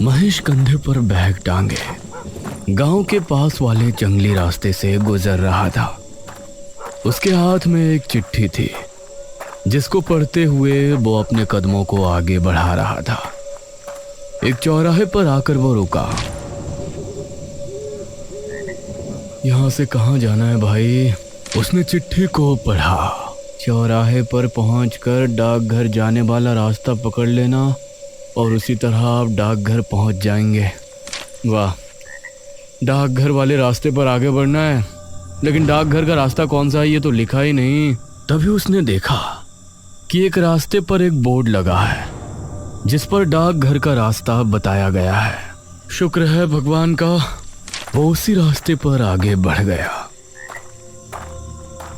महेश कंधे पर बैग टांगे गांव के पास वाले जंगली रास्ते से गुजर रहा था। उसके हाथ में एक चिट्ठी थी जिसको पढ़ते हुए वो अपने कदमों को आगे बढ़ा रहा था। एक चौराहे पर आकर वो रुका। यहां से कहां जाना है भाई? उसने चिट्ठी को पढ़ा। चौराहे पर पहुंचकर डाकघर जाने वाला रास्ता पकड़ लेना और उसी तरह आप डाकघर पहुंच जाएंगे। वाह, डाकघर वाले रास्ते पर आगे बढ़ना है, लेकिन डाकघर का रास्ता कौन सा है ये तो लिखा ही नहीं। तभी उसने देखा कि एक रास्ते पर एक बोर्ड लगा है जिस पर डाकघर का रास्ता बताया गया है। शुक्र है भगवान का, वो उसी रास्ते पर आगे बढ़ गया।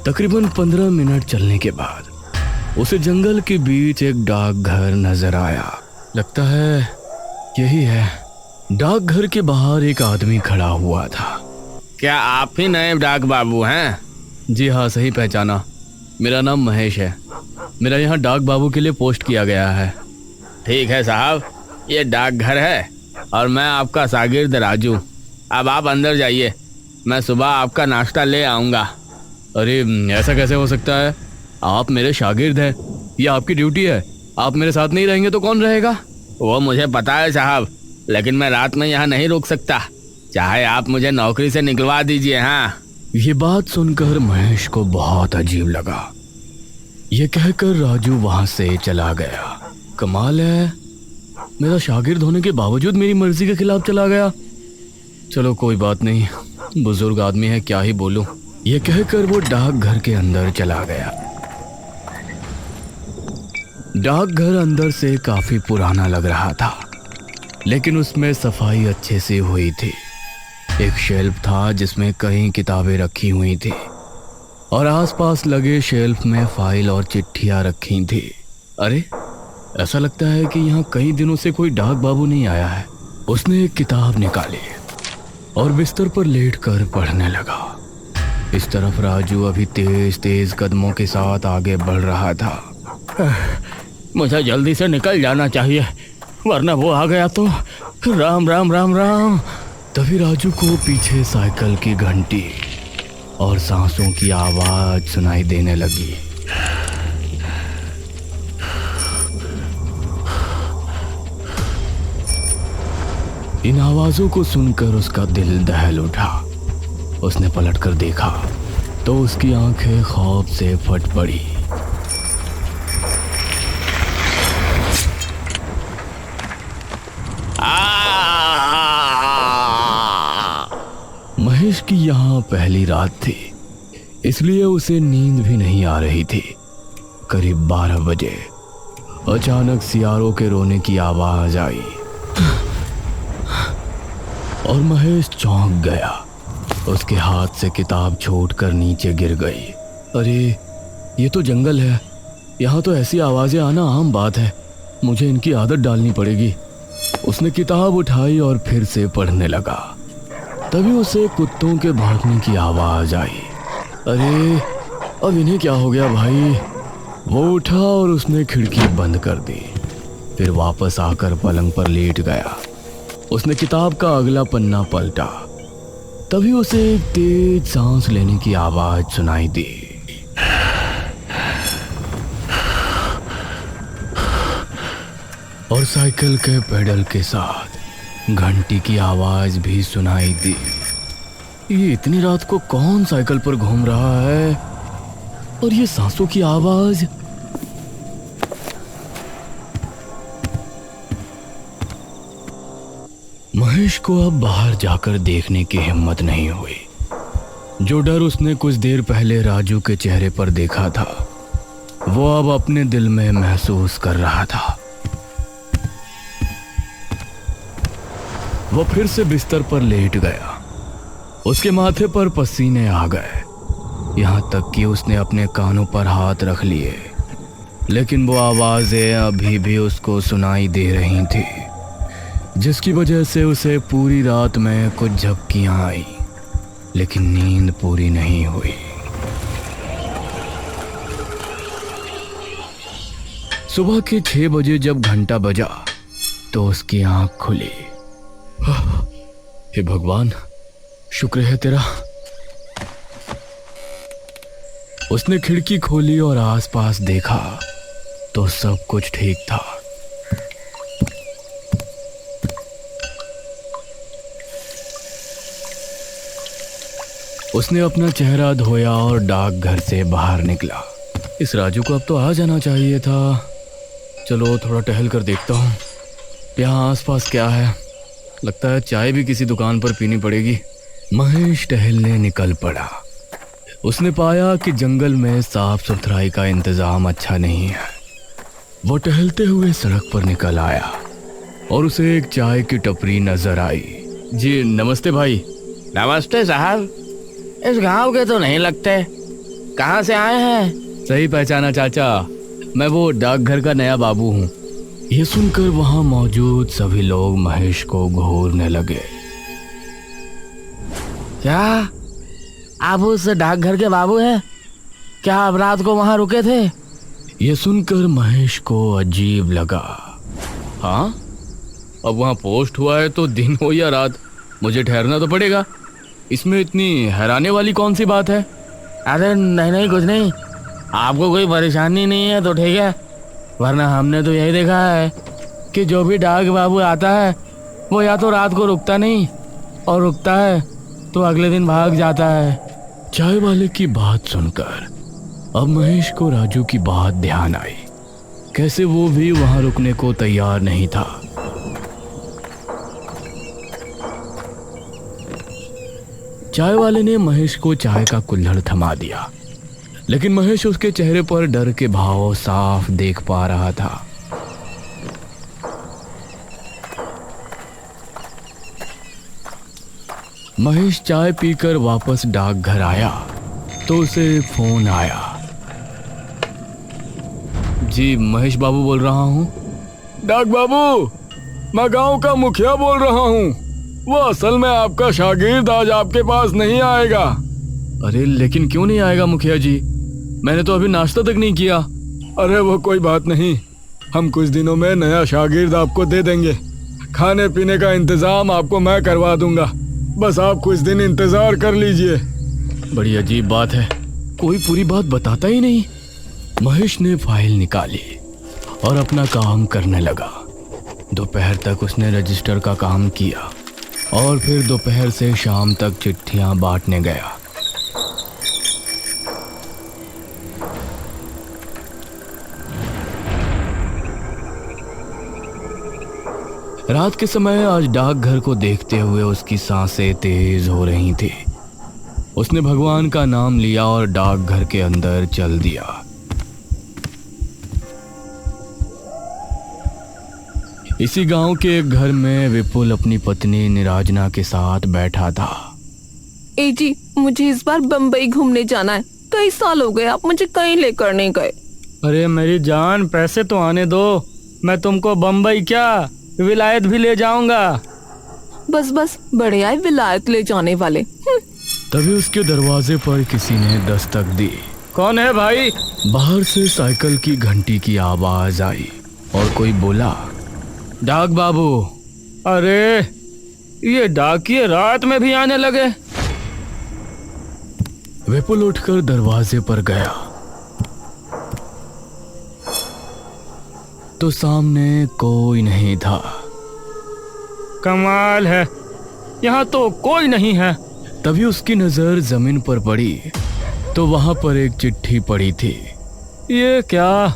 तकरीबन 15 मिनट चलने के बाद उसे जंगल के बीच एक डाकघर नजर आया। लगता है यही है। डाकघर के बाहर एक आदमी खड़ा हुआ था। क्या आप ही नए डाक बाबू हैं? जी हाँ, सही पहचाना। मेरा नाम महेश है। मेरा यहाँ डाक बाबू के लिए पोस्ट किया गया है। ठीक है साहब, ये डाकघर है और मैं आपका शागिर्द राजू। अब आप अंदर जाइए, मैं सुबह आपका नाश्ता ले आऊँगा। अरे ऐसा कैसे हो सकता है? आप मेरे शागिर्द हैं, ये आपकी ड्यूटी है। आप मेरे साथ नहीं रहेंगे तो कौन रहेगा? वो मुझे पता है साहब, लेकिन मैं रात में यहाँ नहीं रुक सकता। चाहे आप मुझे नौकरी से निकलवा दीजिए। हाँ। ये बात सुनकर महेश को बहुत अजीब लगा। ये कहकर राजू वहां से चला गया। कमाल है, मेरा शागिर्द होने के बावजूद मेरी मर्जी के खिलाफ चला गया। चलो कोई बात नहीं, बुजुर्ग आदमी है, क्या ही बोलूं। ये कहकर वो डाकघर के अंदर चला गया। डाकघर अंदर से काफी पुराना लग रहा था, लेकिन उसमें सफाई अच्छे से हुई थी। एक शेल्फ था जिसमें कई किताबें रखी हुई थी और आसपास लगे शेल्फ में फाइल और चिट्ठियां रखी थी। अरे, ऐसा लगता है कि यहाँ कई दिनों से कोई डाक बाबू नहीं आया है। उसने एक किताब निकाली और बिस्तर पर लेटकर पढ़ने लगा। इस तरफ राजू अभी तेज तेज कदमों के साथ आगे बढ़ रहा था। मुझे जल्दी से निकल जाना चाहिए, वरना वो आ गया तो राम राम राम राम। तभी राजू को पीछे साइकिल की घंटी और सांसों की आवाज सुनाई देने लगी। इन आवाजों को सुनकर उसका दिल दहल उठा। उसने पलटकर देखा तो उसकी आंखें खौफ से फट पड़ी। महेश की यहाँ पहली रात थी, इसलिए उसे नींद भी नहीं आ रही थी। करीब 12 बजे अचानक सियारों के रोने की आवाज आई और महेश चौंक गया। उसके हाथ से किताब छूटकर नीचे गिर गई। अरे, ये तो जंगल है, यहाँ तो ऐसी आवाजें आना आम बात है। मुझे इनकी आदत डालनी पड़ेगी। उसने किताब उठाई और फिर से पढ़ने लगा। तभी उसे कुत्तों के भौंकने की आवाज आई। अरे, अब इन्हें क्या हो गया भाई? वो उठा और उसने खिड़की बंद कर दी। फिर वापस आकर पलंग पर लेट गया। उसने किताब का अगला पन्ना पलटा। तभी उसे एक तेज सांस लेने की आवाज सुनाई दी। और साइकिल के पेडल के साथ घंटी की आवाज भी सुनाई दी। ये इतनी रात को कौन साइकिल पर घूम रहा है? और ये सांसों की आवाज? महेश को अब बाहर जाकर देखने की हिम्मत नहीं हुई। जो डर उसने कुछ देर पहले राजू के चेहरे पर देखा था, वो अब अपने दिल में महसूस कर रहा था। वो फिर से बिस्तर पर लेट गया। उसके माथे पर पसीने आ गए, यहाँ तक कि उसने अपने कानों पर हाथ रख लिए, लेकिन वो आवाजें अभी भी उसको सुनाई दे रही थी, जिसकी वजह से उसे पूरी रात में कुछ झपकियां आई, लेकिन नींद पूरी नहीं हुई। सुबह के 6 बजे जब घंटा बजा तो उसकी आंख खुली। हे भगवान, शुक्र है तेरा। उसने खिड़की खोली और आसपास देखा तो सब कुछ ठीक था। उसने अपना चेहरा धोया और डाकघर से बाहर निकला। इस राजू को अब तो आ जाना चाहिए था। चलो थोड़ा टहल कर देखता हूँ यहाँ आसपास क्या है। लगता है चाय भी किसी दुकान पर पीनी पड़ेगी। महेश टहलने निकल पड़ा। उसने पाया कि जंगल में साफ सुथराई का इंतजाम अच्छा नहीं है। वो टहलते हुए सड़क पर निकल आया और उसे एक चाय की टपरी नजर आई। जी नमस्ते भाई। नमस्ते साहब, इस गांव के तो नहीं लगते, कहाँ से आए हैं? सही पहचाना चाचा, मैं वो डाकघर का नया बाबू हूँ। ये सुनकर वहां मौजूद सभी लोग महेश को घूरने लगे। क्या आप उस डाकघर के बाबू हैं? क्या आप रात को वहां रुके थे? ये सुनकर महेश को अजीब लगा। हाँ, अब वहां पोस्ट हुआ है तो दिन हो या रात मुझे ठहरना तो पड़ेगा। इसमें इतनी हैरानी वाली कौन सी बात है? अरे नहीं नहीं, कुछ नहीं। आपको कोई परेशानी नहीं है तो ठीक है, वरना हमने तो यही देखा है कि जो भी डाक बाबू आता है वो या तो रात को रुकता नहीं, और रुकता है तो अगले दिन भाग जाता है। चाय वाले की बात सुनकर अब महेश को राजू की बात ध्यान आई। कैसे वो भी वहां रुकने को तैयार नहीं था। चाय वाले ने महेश को चाय का कुल्हड़ थमा दिया, लेकिन महेश उसके चेहरे पर डर के भाव साफ देख पा रहा था। महेश चाय पीकर वापस डाकघर आया तो उसे फोन आया। जी महेश बाबू बोल रहा हूँ। डाक बाबू, मैं गांव का मुखिया बोल रहा हूँ। वो असल में आपका शागिर्द आज आपके पास नहीं आएगा। अरे लेकिन क्यों नहीं आएगा मुखिया जी? मैंने तो अभी नाश्ता तक नहीं किया। अरे वो कोई बात नहीं, हम कुछ दिनों में नया शागिर्द आपको दे देंगे। खाने पीने का इंतजाम आपको मैं करवा दूंगा, बस आप कुछ दिन इंतजार कर लीजिए। बड़ी अजीब बात है, कोई पूरी बात बताता ही नहीं। महेश ने फाइल निकाली और अपना काम करने लगा। दोपहर तक उसने रजिस्टर का काम किया और फिर दोपहर से शाम तक चिट्ठियां बांटने गया। रात के समय आज डाकघर को देखते हुए उसकी सांसें तेज हो रही थी। उसने भगवान का नाम लिया और डाकघर के अंदर चल दिया। इसी गांव के एक घर में विपुल अपनी पत्नी निराजना के साथ बैठा था। ए जी, मुझे इस बार बम्बई घूमने जाना है। कई साल हो गए आप मुझे कहीं लेकर नहीं गए। अरे मेरी जान, पैसे तो आने दो, मैं तुमको बम्बई क्या विलायत भी ले जाऊंगा। बस बस, बड़े आए विलायत ले जाने वाले। तभी उसके दरवाजे पर किसी ने दस्तक दी। कौन है भाई? बाहर से साइकिल की घंटी की आवाज आई और कोई बोला, डाक बाबू। अरे ये डाकिये रात में भी आने लगे। विपुल उठकर दरवाजे पर गया तो सामने कोई नहीं था। कमाल है, यहाँ तो कोई नहीं है। तभी उसकी नजर जमीन पर पड़ी तो वहां पर एक चिट्ठी पड़ी थी। ये क्या,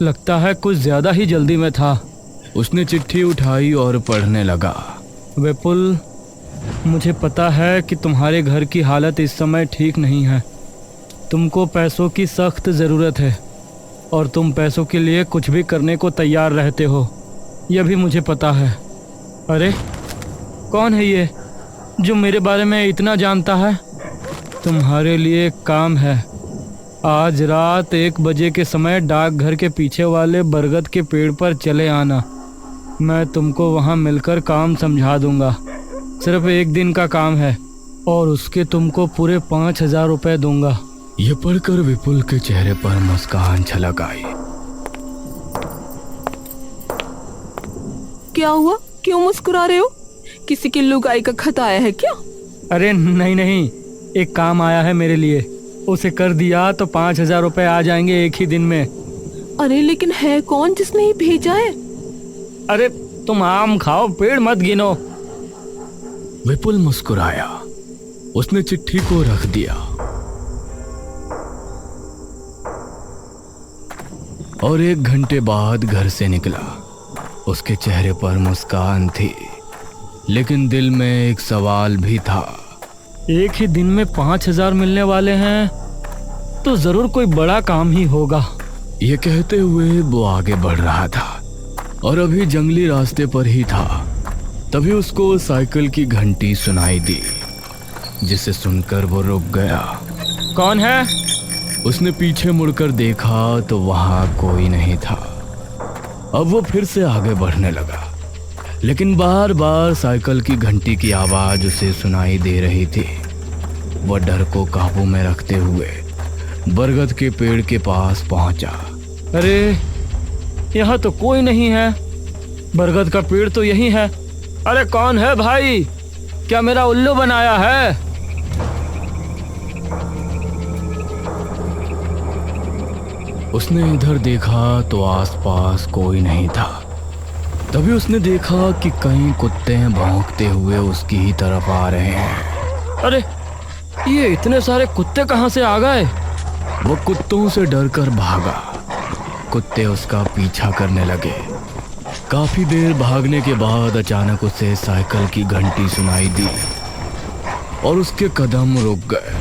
लगता है कुछ ज्यादा ही जल्दी में था। उसने चिट्ठी उठाई और पढ़ने लगा। विपुल, मुझे पता है कि तुम्हारे घर की हालत इस समय ठीक नहीं है। तुमको पैसों की सख्त ज़रूरत है और तुम पैसों के लिए कुछ भी करने को तैयार रहते हो, यह भी मुझे पता है। अरे कौन है ये जो मेरे बारे में इतना जानता है? तुम्हारे लिए एक काम है। आज रात 1 बजे के समय डाकघर के पीछे वाले बरगद के पेड़ पर चले आना। मैं तुमको वहाँ मिलकर काम समझा दूंगा। सिर्फ 1 दिन का काम है और उसके तुमको पूरे 5,000 रुपये दूंगा। यह पढ़कर विपुल के चेहरे पर मुस्कान छलक आई। क्या हुआ, क्यों मुस्कुरा रहे हो? किसी की लुगाई का खत आया है क्या? अरे नहीं नहीं, एक काम आया है मेरे लिए, उसे कर दिया तो 5,000 रुपए आ जाएंगे एक ही दिन में। अरे लेकिन है कौन जिसने ये भेजा है? अरे तुम आम खाओ, पेड़ मत गिनो। विपुल मुस्कुराया। उसने चिट्ठी को रख दिया और 1 घंटे बाद घर से निकला। उसके चेहरे पर मुस्कान थी, लेकिन दिल में एक सवाल भी था। एक ही दिन में 5,000 मिलने वाले हैं तो जरूर कोई बड़ा काम ही होगा। ये कहते हुए वो आगे बढ़ रहा था और अभी जंगली रास्ते पर ही था, तभी उसको साइकिल की घंटी सुनाई दी, जिसे सुनकर वो रुक गया। कौन है? उसने पीछे मुड़कर देखा तो वहां कोई नहीं था। अब वो फिर से आगे बढ़ने लगा, लेकिन बार बार साइकिल की घंटी की आवाज उसे सुनाई दे रही थी। वह डर को काबू में रखते हुए बरगद के पेड़ के पास पहुंचा। अरे यहाँ तो कोई नहीं है, बरगद का पेड़ तो यही है। अरे कौन है भाई, क्या मेरा उल्लू बनाया है? उसने इधर देखा तो आसपास कोई नहीं था। तभी उसने देखा कि कई कुत्ते भौंकते हुए उसकी ही तरफ आ रहे हैं। अरे ये इतने सारे कुत्ते कहाँ से आ गए? वो कुत्तों से डरकर भागा। कुत्ते उसका पीछा करने लगे। काफी देर भागने के बाद अचानक उसे साइकिल की घंटी सुनाई दी और उसके कदम रुक गए।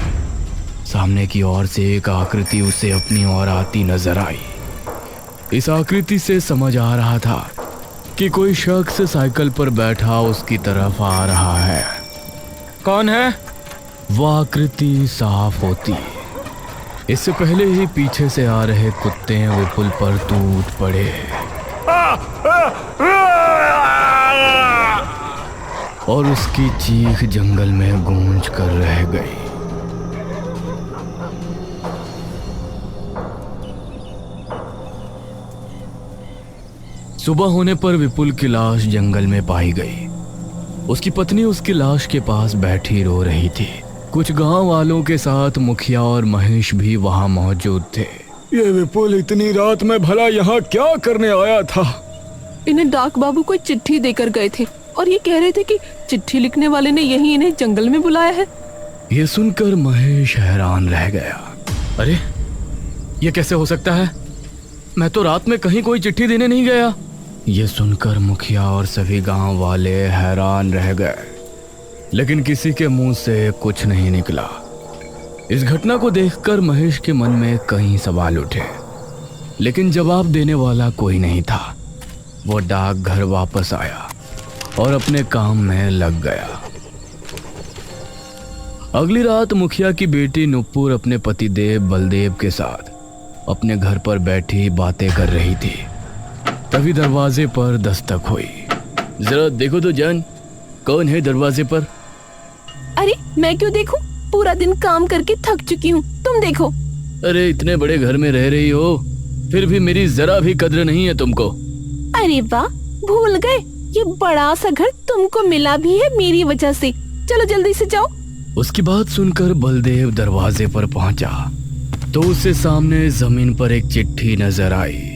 सामने की ओर से एक आकृति उसे अपनी ओर आती नजर आई। इस आकृति से समझ आ रहा था कि कोई शख्स साइकिल पर बैठा उसकी तरफ आ रहा है। कौन है? वह आकृति साफ होती। इससे पहले ही पीछे से आ रहे कुत्ते विपुल पर टूट पड़े और उसकी चीख जंगल में गूंज कर रह गई। सुबह होने पर विपुल की लाश जंगल में पाई गई। उसकी पत्नी उसकी लाश के पास बैठी रो रही थी। कुछ गांव वालों के साथ मुखिया और महेश भी वहां मौजूद थे। ये विपुल इतनी रात में भला यहाँ क्या करने आया था? इन्हें डाक बाबू कोई चिट्ठी देकर गए थे और ये कह रहे थे कि चिट्ठी लिखने वाले ने यही इन्हें जंगल में बुलाया है। ये सुनकर महेश हैरान रह गया। अरे ये कैसे हो सकता है? मैं तो रात में कहीं कोई चिट्ठी देने नहीं गया। ये सुनकर मुखिया और सभी गांव वाले हैरान रह गए, लेकिन किसी के मुंह से कुछ नहीं निकला। इस घटना को देखकर महेश के मन में कई सवाल उठे, लेकिन जवाब देने वाला कोई नहीं था। वो डाकघर वापस आया और अपने काम में लग गया। अगली रात मुखिया की बेटी नुपुर अपने पतिदेव बलदेव के साथ अपने घर पर बैठी बातें कर रही थी। तभी दरवाजे पर दस्तक हुई। जरा देखो तो जान, कौन है दरवाजे पर? अरे मैं क्यों देखूं? पूरा दिन काम करके थक चुकी हूँ, तुम देखो। अरे इतने बड़े घर में रह रही हो, फिर भी मेरी जरा भी कद्र नहीं है तुमको। अरे वाह, भूल गए, ये बड़ा सा घर तुमको मिला भी है मेरी वजह से। चलो जल्दी से जाओ। उसकी बात सुनकर बलदेव दरवाजे पर पहुंचा तो उसे सामने जमीन पर एक चिट्ठी नजर आई।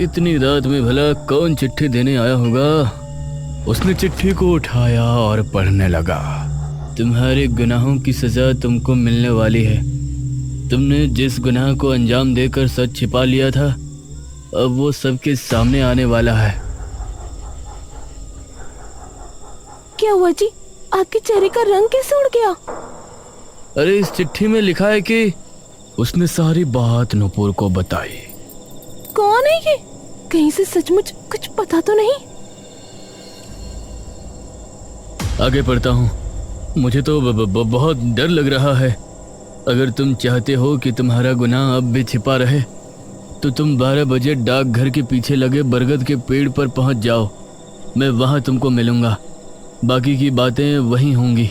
इतनी रात में भला कौन चिट्ठी देने आया होगा? उसने चिट्ठी को उठाया और पढ़ने लगा। तुम्हारे गुनाहों की सजा तुमको मिलने वाली है। तुमने जिस गुनाह को अंजाम देकर सच छिपा लिया था, अब वो सबके सामने आने वाला है। क्या हुआ जी? आपके चेहरे का रंग कैसे उड़ गया? अरे इस चिट्ठी में लिखा है कि उसने सारी बात नुपुर को बताई। कौन है ये? कहीं से सचमुच कुछ पता तो नहीं? आगे पढ़ता हूँ। मुझे तो बहुत डर लग रहा है। अगर तुम चाहते हो कि तुम्हारा गुनाह अब भी छिपा रहे तो तुम 12 बजे डाकघर के पीछे लगे बरगद के पेड़ पर पहुंच जाओ। मैं वहां तुमको मिलूंगा। बाकी की बातें वहीं होंगी।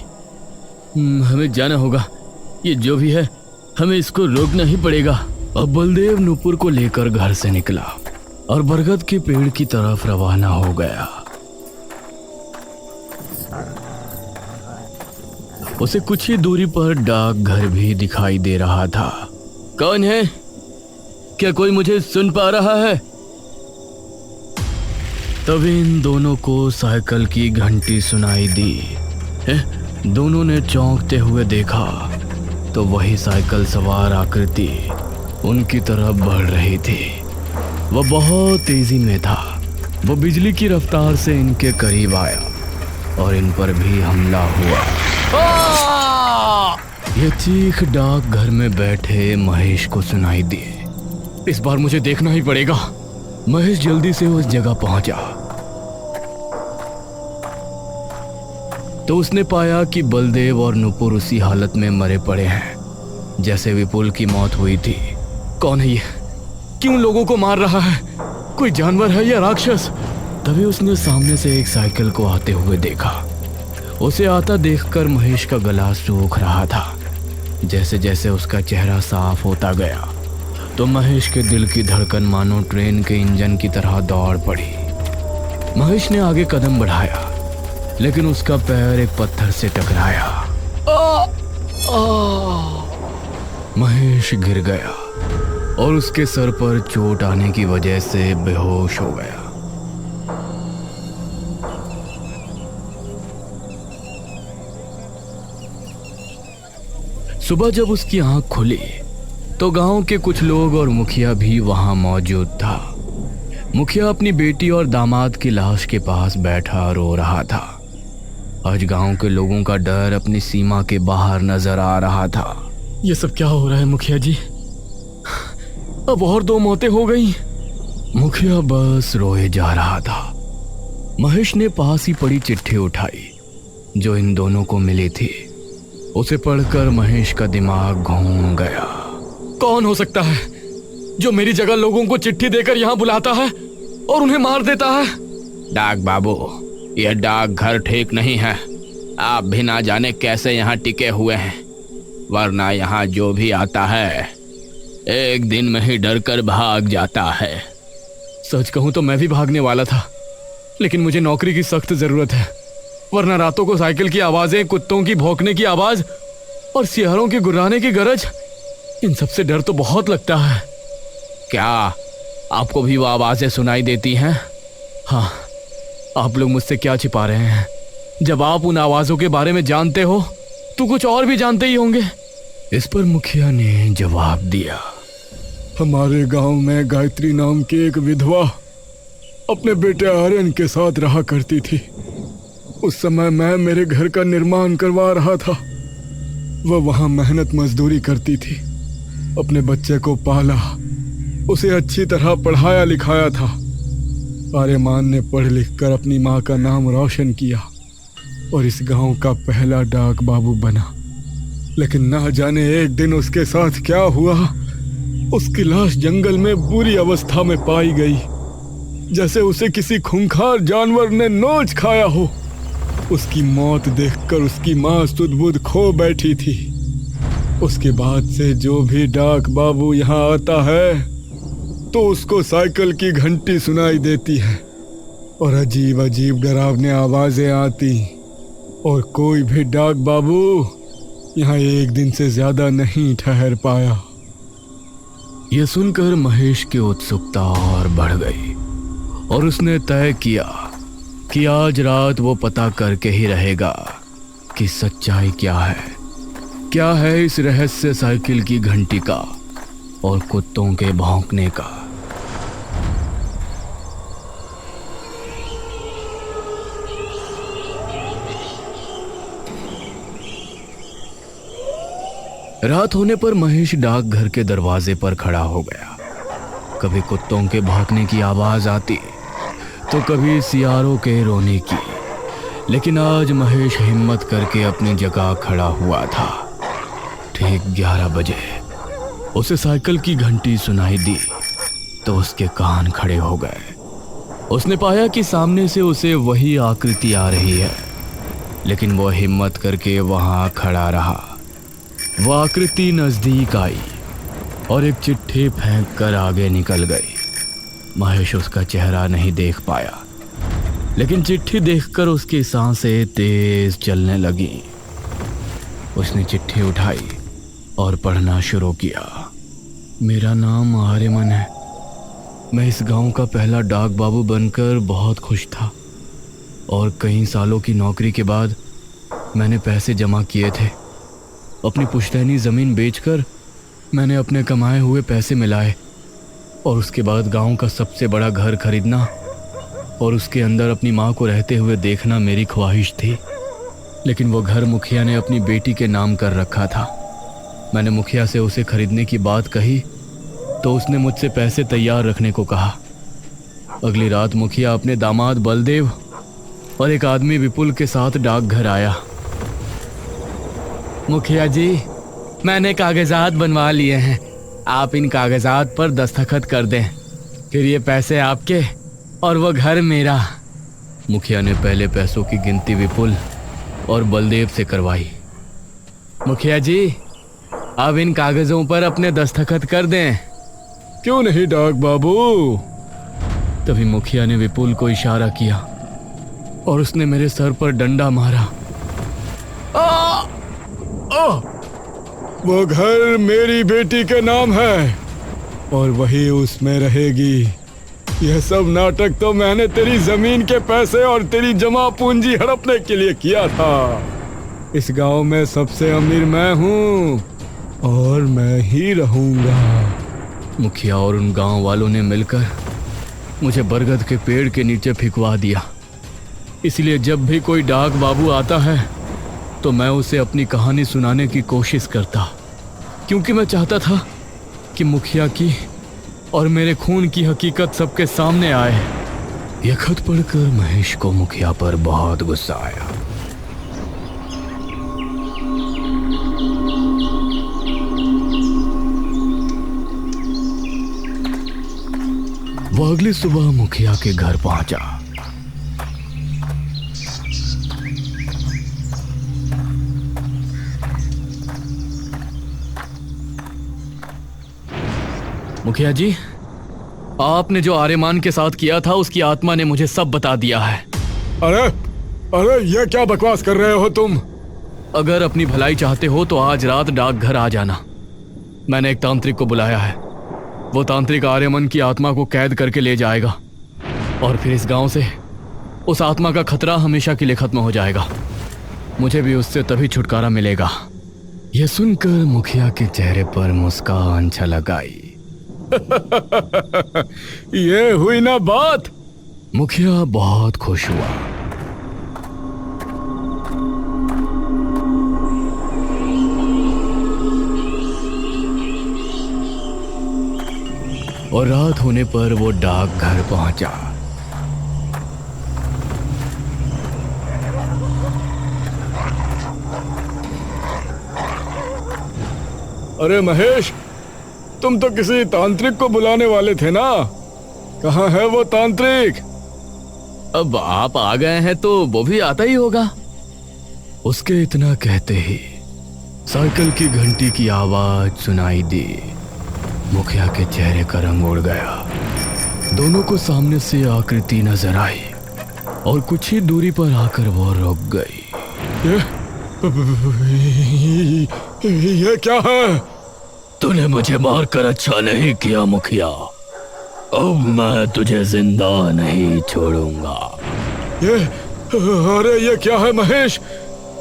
हमें जाना होगा। ये जो भी है, हमें इसको रोकना ही पड़ेगा। अब बलदेव नुपुर को लेकर घर से निकला और बरगद के पेड़ की तरफ रवाना हो गया। उसे कुछ ही दूरी पर डाकघर भी दिखाई दे रहा था। कौन है? क्या कोई मुझे सुन पा रहा है? तभी इन दोनों को साइकिल की घंटी सुनाई दी। दोनों ने चौंकते हुए देखा तो वही साइकिल सवार आकृति उनकी तरफ बढ़ रही थी। वह बहुत तेजी में था। वो बिजली की रफ्तार से इनके करीब आया और इन पर भी हमला हुआ। यह चीख डाकघर में बैठे महेश को सुनाई दी। इस बार मुझे देखना ही पड़ेगा। महेश जल्दी से उस जगह पहुंचा तो उसने पाया कि बलदेव और नुपुर उसी हालत में मरे पड़े हैं जैसे विपुल की मौत हुई थी। कौन है ये? क्यों लोगों को मार रहा है? कोई जानवर है या राक्षस? तभी उसने सामने से एक साइकिल को आते हुए देखा। उसे आता देखकर महेश का गला सूख रहा था। जैसे जैसे उसका चेहरा साफ होता गया तो महेश के दिल की धड़कन मानो ट्रेन के इंजन की तरह दौड़ पड़ी। महेश ने आगे कदम बढ़ाया लेकिन उसका पैर एक पत्थर से टकराया। महेश गिर गया और उसके सर पर चोट आने की वजह से बेहोश हो गया। सुबह जब उसकी आंख खुली तो गांव के कुछ लोग और मुखिया भी वहां मौजूद था। मुखिया अपनी बेटी और दामाद की लाश के पास बैठा रो रहा था। आज गांव के लोगों का डर अपनी सीमा के बाहर नजर आ रहा था। ये सब क्या हो रहा है मुखिया जी? अब और 2 मौतें हो गई। मुखिया बस रोए जा रहा था। महेश ने पास ही पड़ी चिट्ठी उठाई जो इन दोनों को मिली थी। उसे पढ़कर महेश का दिमाग घूम गया। कौन हो सकता है जो मेरी जगह लोगों को चिट्ठी देकर यहाँ बुलाता है और उन्हें मार देता है? डाक बाबू, यह डाकघर ठीक नहीं है। आप भी ना जाने कैसे यहाँ टिके हुए हैं, वरना यहाँ जो भी आता है एक दिन में ही डर कर भाग जाता है। सच कहूं तो मैं भी भागने वाला था, लेकिन मुझे नौकरी की सख्त जरूरत है, वरना रातों को साइकिल की आवाजें, कुत्तों की भौंकने की आवाज और सियारों के गुर्राने की गरज, इन सब से डर तो बहुत लगता है। क्या आपको भी वो आवाजें सुनाई देती हैं? हाँ, आप लोग मुझसे क्या छिपा रहे हैं? जब आप उन आवाजों के बारे में जानते हो तो कुछ और भी जानते ही होंगे। इस पर मुखिया ने जवाब दिया, हमारे गांव में गायत्री नाम की एक विधवा अपने बेटे आर्यन के साथ रहा करती थी। उस समय मैं मेरे घर का निर्माण करवा रहा था। वह वहां मेहनत मजदूरी करती थी, अपने बच्चे को पाला, उसे अच्छी तरह पढ़ाया लिखाया था। आर्यमान ने पढ़ लिख कर अपनी माँ का नाम रोशन किया और इस गांव का पहला डाक बाबू बना। लेकिन ना जाने एक दिन उसके साथ क्या हुआ, उसकी लाश जंगल में बुरी अवस्था में पाई गई, जैसे उसे किसी खूंखार जानवर ने नोच खाया हो। उसकी मौत देखकर उसकी माँ सुध-बुध खो बैठी थी। उसके बाद से जो भी डाक बाबू यहाँ आता है तो उसको साइकिल की घंटी सुनाई देती है और अजीब अजीब डरावनी आवाजें आती, और कोई भी डाक बाबू यहाँ एक दिन से ज्यादा नहीं ठहर पाया। यह सुनकर महेश की उत्सुकता और बढ़ गई और उसने तय किया कि आज रात वो पता करके ही रहेगा कि सच्चाई क्या है इस रहस्य साइकिल की घंटी का और कुत्तों के भौंकने का। रात होने पर महेश डाकघर के दरवाजे पर खड़ा हो गया। कभी कुत्तों के भौंकने की आवाज आती तो कभी सियारों के रोने की, लेकिन आज महेश हिम्मत करके अपनी जगह खड़ा हुआ था। ठीक 11 बजे उसे साइकिल की घंटी सुनाई दी तो उसके कान खड़े हो गए। उसने पाया कि सामने से उसे वही आकृति आ रही है, लेकिन वो हिम्मत करके वहां खड़ा रहा। वह आकृति नजदीक आई और एक चिट्ठी फेंक कर आगे निकल गई। महेश उसका चेहरा नहीं देख पाया, लेकिन चिट्ठी देखकर उसकी सांसें तेज चलने लगी। उसने चिट्ठी उठाई और पढ़ना शुरू किया। मेरा नाम आर्यमन है। मैं इस गांव का पहला डाक बाबू बनकर बहुत खुश था और कई सालों की नौकरी के बाद मैंने पैसे जमा किए थे। अपनी पुश्तैनी ज़मीन बेचकर मैंने अपने कमाए हुए पैसे मिलाए और उसके बाद गांव का सबसे बड़ा घर खरीदना और उसके अंदर अपनी माँ को रहते हुए देखना मेरी ख्वाहिश थी। लेकिन वो घर मुखिया ने अपनी बेटी के नाम कर रखा था। मैंने मुखिया से उसे खरीदने की बात कही तो उसने मुझसे पैसे तैयार रखने को कहा। अगली रात मुखिया अपने दामाद बलदेव और एक आदमी विपुल के साथ डाकघर आया। मुखिया जी, मैंने कागजात बनवा लिए हैं, आप इन कागजात पर दस्तखत कर दें, फिर ये पैसे आपके और वो घर मेरा। मुखिया ने पहले पैसों की गिनती विपुल और बलदेव से करवाई। मुखिया जी, अब इन कागजों पर अपने दस्तखत कर दें। क्यों नहीं डाक बाबू? तभी मुखिया ने विपुल को इशारा किया और उसने मेरे सर पर डंडा मारा। वो घर मेरी बेटी के नाम है और वही उसमें रहेगी। यह सब नाटक तो मैंने तेरी जमीन के पैसे और तेरी जमा पूंजी हड़पने के लिए किया था। इस गांव में सबसे अमीर मैं हूँ और मैं ही रहूंगा। मुखिया और उन गांव वालों ने मिलकर मुझे बरगद के पेड़ के नीचे फिकवा दिया। इसलिए जब भी कोई डाक बाबू आता है तो मैं उसे अपनी कहानी सुनाने की कोशिश करता, क्योंकि मैं चाहता था कि मुखिया की और मेरे खून की हकीकत सबके सामने आए। यह खत पढ़कर महेश को मुखिया पर बहुत गुस्सा आया। वो अगली सुबह मुखिया के घर पहुंचा। मुखिया जी, आपने जो आर्यमान के साथ किया था उसकी आत्मा ने मुझे सब बता दिया है। अरे ये क्या बकवास कर रहे हो तुम? अगर अपनी भलाई चाहते हो तो आज रात डाकघर आ जाना। मैंने एक तांत्रिक को बुलाया है। वो तांत्रिक आर्यमन की आत्मा को कैद करके ले जाएगा और फिर इस गांव से उस आत्मा का खतरा हमेशा के लिए खत्म हो जाएगा। मुझे भी उससे तभी छुटकारा मिलेगा। यह सुनकर मुखिया के चेहरे पर मुस्कान छलक आई। ये हुई ना बात। मुखिया बहुत खुश हुआ। और रात होने पर वो डाकघर पहुंचा। अरे महेश, तुम तो किसी तांत्रिक को बुलाने वाले थे ना? कहाँ है वो तांत्रिक? अब आप आ गए हैं तो वो भी आता ही होगा। उसके इतना कहते ही साइकिल की घंटी की आवाज सुनाई दी। मुखिया के चेहरे का रंग उड़ गया। दोनों को सामने से आकृति नजर आई और कुछ ही दूरी पर आकर वो रुक गई। ये क्या है? तूने मुझे मारकर अच्छा नहीं किया मुखिया। अब मैं तुझे जिंदा नहीं छोड़ूंगा। अरे ये क्या है महेश?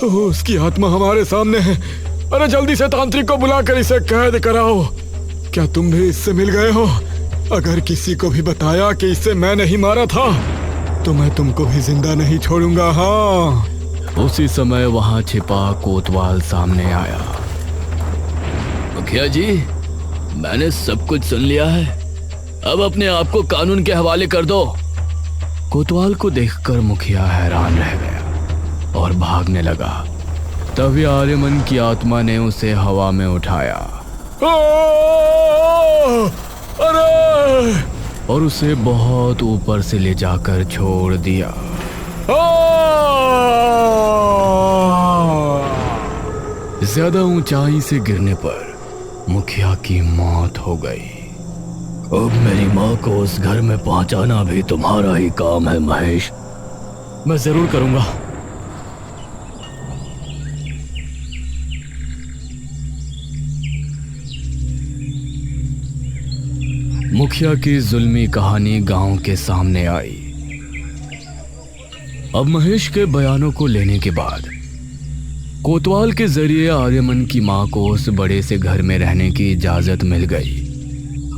उसकी आत्मा हमारे सामने है। अरे जल्दी से तांत्रिक को बुलाकर इसे कैद कराओ। क्या तुम भी इससे मिल गए हो? अगर किसी को भी बताया कि इसे मैं नहीं मारा था तो मैं तुमको भी जिंदा नहीं छोड़ूंगा। हाँ। उसी समय वहां छिपा कोतवाल सामने आया। मुखिया जी, मैंने सब कुछ सुन लिया है। अब अपने आप को कानून के हवाले कर दो। कोतवाल को देखकर मुखिया हैरान रह गया और भागने लगा। तभी आर्यमन की आत्मा ने उसे हवा में उठाया अरे! और उसे बहुत ऊपर से ले जाकर छोड़ दिया। ज्यादा ऊंचाई से गिरने पर मुखिया की मौत हो गई। अब मेरी माँ को उस घर में पहुंचाना भी तुम्हारा ही काम है महेश। मैं जरूर करूंगा। मुखिया की जुल्मी कहानी गांव के सामने आई। अब महेश के बयानों को लेने के बाद कोतवाल के जरिए आर्यमन की मां को उस बड़े से घर में रहने की इजाजत मिल गई।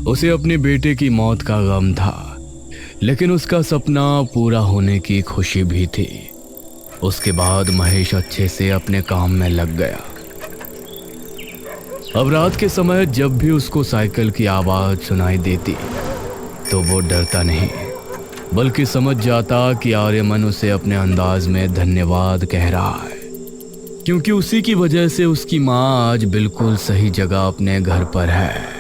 उसे अपने बेटे की मौत का गम था, लेकिन उसका सपना पूरा होने की खुशी भी थी। उसके बाद महेश अच्छे से अपने काम में लग गया। अब रात के समय जब भी उसको साइकिल की आवाज सुनाई देती तो वो डरता नहीं, बल्कि समझ जाता कि आर्यमन उसे अपने अंदाज में धन्यवाद कह रहा है, क्योंकि उसी की वजह से उसकी माँ आज बिल्कुल सही जगह अपने घर पर है।